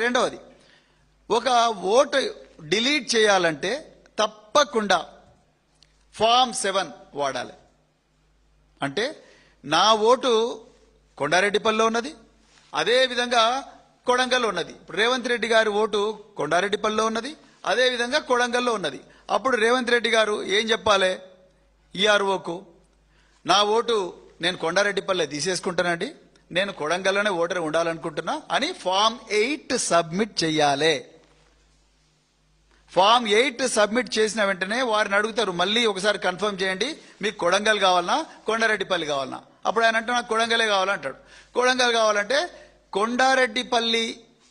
రెండవది, ఒక vote delete చేయాలంటే తప్పకుండా ఫామ్ 7 వాడాలి. అంటే నా ఓటు కొండారెడ్డిపల్లిలో ఉన్నది, అదేవిధంగా కొడంగల్లో ఉన్నది. ఇప్పుడు రేవంత్ రెడ్డి గారి ఓటు కొండారెడ్డిపల్లిలో ఉన్నది, అదేవిధంగా కొడంగల్లో ఉన్నది. అప్పుడు రేవంత్ రెడ్డి గారు ఏం చెప్పాలి ఈఆర్ఓకు? నా ఓటు నేను కొండారెడ్డిపల్లి తీసేసుకుంటానండి, నేను కొడంగల్లోనే ఓటర్ ఉండాలనుకుంటున్నా అని ఫామ్ 8 సబ్మిట్ చెయ్యాలి. ఫామ్ 8 సబ్మిట్ చేసిన వెంటనే వారిని అడుగుతారు, మళ్ళీ ఒకసారి కన్ఫర్మ్ చేయండి, మీకు కొడంగల్ కావాలన్నా కొండారెడ్డిపల్లి కావాలన్నా? అప్పుడు ఆయన అంటే నాకు కొడంగలే కావాలంటాడు. కొడంగల్ కావాలంటే కొండారెడ్డిపల్లి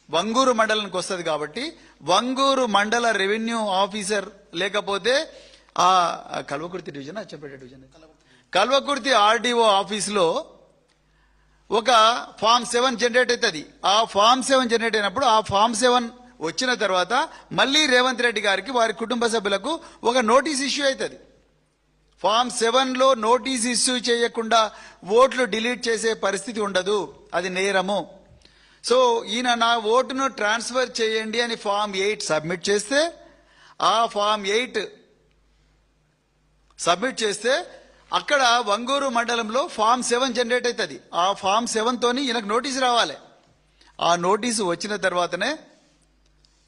వంగూరు మండలానికి వస్తుంది కాబట్టి వంగూరు మండల రెవెన్యూ ఆఫీసర్ లేకపోతే ఆ Kalwakurthy division, Achampet division, Kalwakurthy RDO ఆఫీసులో ఒక ఫామ్ 7 జనరేట్ అవుతుంది. ఆ ఫామ్ 7 జనరేట్ అయినప్పుడు ఆ ఫామ్ 7 వచ్చిన తర్వాత మళ్ళీ రేవంత్ రెడ్డి గారికి వారి కుటుంబ సభ్యులకు ఒక నోటీస్ ఇష్యూ అవుతుంది. ఫామ్ 7లో నోటీస్ ఇష్యూ చేయకుండా ఓట్లు డిలీట్ చేసే పరిస్థితి ఉండదు, అది నేరము. సో ఈయన నా ఓటును ట్రాన్స్ఫర్ చేయండి అని ఫామ్ 8 సబ్మిట్ చేస్తే, ఆ ఫామ్ 8 సబ్మిట్ చేస్తే అక్కడ వంగూరు మండలంలో ఫామ్ 7 జనరేట్ అవుతుంది. ఆ ఫామ్ 7తోని ఈయనకు నోటీసు రావాలి. ఆ నోటీసు వచ్చిన తర్వాతనే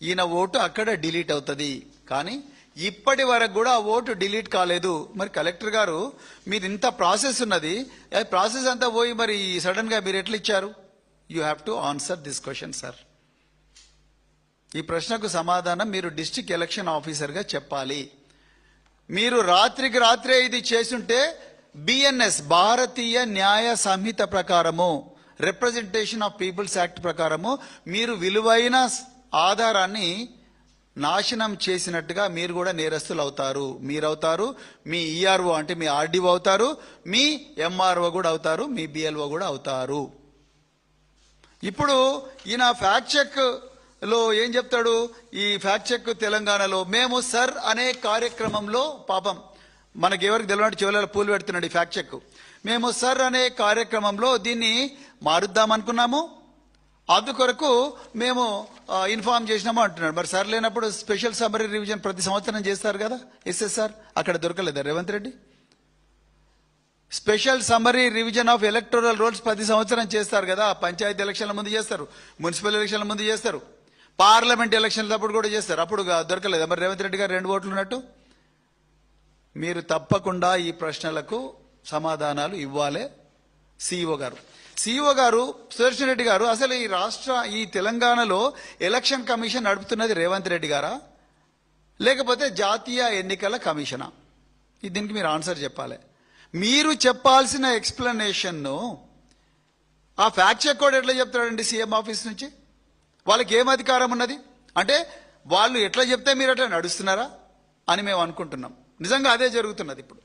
ఈయన ఓటు అక్కడ డిలీట్ అవుతుంది. కానీ ఇప్పటి వరకు కూడా ఆ ఓటు డిలీట్ కాలేదు. మరి కలెక్టర్ గారు, మీరు ఇంత ప్రాసెస్ ఉన్నది, ప్రాసెస్ అంతా పోయి మరి సడన్ గా మీరు ఎట్లా ఇచ్చారు? You have to answer this question sir. ఈ ప్రశ్నకు సమాధానం మీరు డిస్ట్రిక్ట్ ఎలక్షన్ ఆఫీసర్గా చెప్పాలి. మీరు రాత్రికి రాత్రే ఇది చేసుంటే బిఎన్ఎస్ భారతీయ న్యాయ సంహిత ప్రకారము, రిప్రజెంటేషన్ ఆఫ్ పీపుల్స్ యాక్ట్ ప్రకారము మీరు విలువైన ఆధారాన్ని నాశనం చేసినట్టుగా మీరు కూడా నేరస్తులు అవుతారు. మీరవుతారు, మీ ఈఆర్ఓ అంటే మీ ఆర్డీఓ అవుతారు, మీ ఎంఆర్ఓ కూడా అవుతారు, మీ బిఎల్ఓ కూడా అవుతారు. ఇప్పుడు ఈయన ఫ్యాక్ట్ చెక్ లో ఏం చెప్తాడు? ఈ ఫ్యాక్ట్ చెక్ తెలంగాణలో మేము సర్ అనే కార్యక్రమంలో, పాపం మనకి ఎవరికి తెలియనట్టు చివరిలో పూలు పెడుతున్నాడు ఈ ఫ్యాక్ట్ చెక్. మేము సర్ అనే కార్యక్రమంలో దీన్ని మారుద్దామనుకున్నాము, అందుకొరకు మేము ఇన్ఫార్మ్ చేసినాము అంటున్నాడు. మరి సార్ లేనప్పుడు స్పెషల్ సమ్మరీ రివిజన్ ప్రతి సంవత్సరం చేస్తారు కదా ఎస్ఎస్ఆర్, అక్కడ దొరకలేదా Revanth Reddy? Special summary revision of electoral rolls ప్రతి సంవత్సరం చేస్తారు కదా. పంచాయతీ ఎలక్షన్ల ముందు చేస్తారు, మున్సిపల్ ఎలక్షన్ల ముందు చేస్తారు, పార్లమెంట్ ఎలక్షన్ల అప్పుడు కూడా చేస్తారు. అప్పుడు దొరకలేదా మరి రేవంత్ రెడ్డి గారు 2 ఓట్లు ఉన్నట్టు? మీరు తప్పకుండా ఈ ప్రశ్నలకు సమాధానాలు ఇవ్వాలి. సిఇఓ గారు సుదర్శన్ రెడ్డి గారు, అసలు ఈ తెలంగాణలో ఎలక్షన్ కమిషన్ నడుపుతున్నది రేవంత్ రెడ్డి గారా లేకపోతే జాతీయ ఎన్నికల కమిషనా? దీనికి మీరు ఆన్సర్ చెప్పాలి. మీరు చెప్పాల్సిన ఎక్స్ప్లెనేషన్ను ఆ ఫ్యాక్ట్ చెక్ కూడా ఎట్లా చెప్తాడండి సీఎం ఆఫీస్ నుంచి? వాళ్ళకి ఏం అధికారం ఉన్నది? అంటే వాళ్ళు ఎట్లా చెప్తే మీరు అట్లా నడుస్తున్నారా అని మేము అనుకుంటున్నాం. నిజంగా అదే జరుగుతున్నది ఇప్పుడు.